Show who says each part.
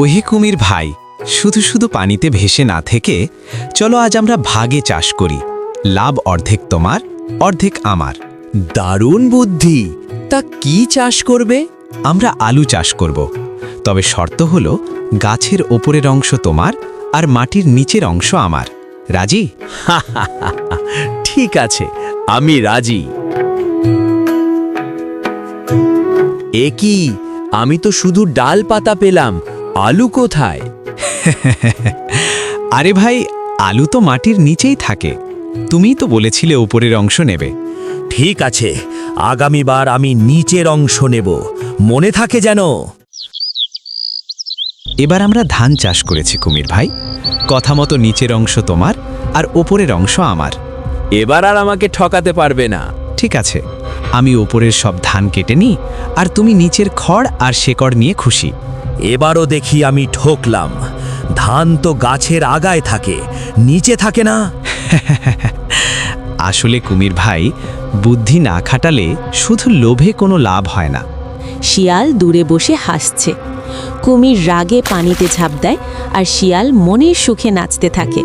Speaker 1: ওহে কুমির ভাই, শুধু শুধু পানিতে ভেসে না থেকে চলো আজ আমরা ভাগে চাষ করি। লাভ অর্ধেক তোমার, অর্ধেক আমার।
Speaker 2: দারুণ বুদ্ধি। তা কি চাষ করবে?
Speaker 1: আমরা আলু চাষ করব, তবে শর্ত হলো গাছের ওপরের অংশ তোমার আর মাটির নিচের অংশ আমার। রাজি?
Speaker 2: ঠিক আছে, আমি রাজি। এ কি, আমি তো শুধু ডাল পাতা পেলাম, আলু কোথায়?
Speaker 1: আরে ভাই, আলু তো মাটির নিচেই থাকে। তুমিই তো বলেছিলে ওপরের অংশ নেবে।
Speaker 2: ঠিক আছে, আগামীবার আমি নিচের অংশ নেব, মনে থাকে যেন।
Speaker 1: এবার আমরা ধান চাষ করেছি কুমির ভাই। কথা মতো নিচের অংশ তোমার আর ওপরের অংশ আমার।
Speaker 2: এবার আর আমাকে ঠকাতে পারবে না।
Speaker 1: ঠিক আছে, আমি ওপরের সব ধান কেটে নিই আর তুমি নিচের খড় আর শেকড় নিয়ে খুশি।
Speaker 2: এবারও দেখি আমি ঠকলাম। ধান তো গাছের আগায় থাকে, নিচে থাকে না।
Speaker 1: আসলে কুমির ভাই, বুদ্ধি না খাটালে শুধু লোভে কোনো লাভ হয় না।
Speaker 3: শিয়াল দূরে বসে হাসছে। কুমির রাগে পানিতে ঝাঁপ দেয় আর শিয়াল মনের সুখে নাচতে থাকে।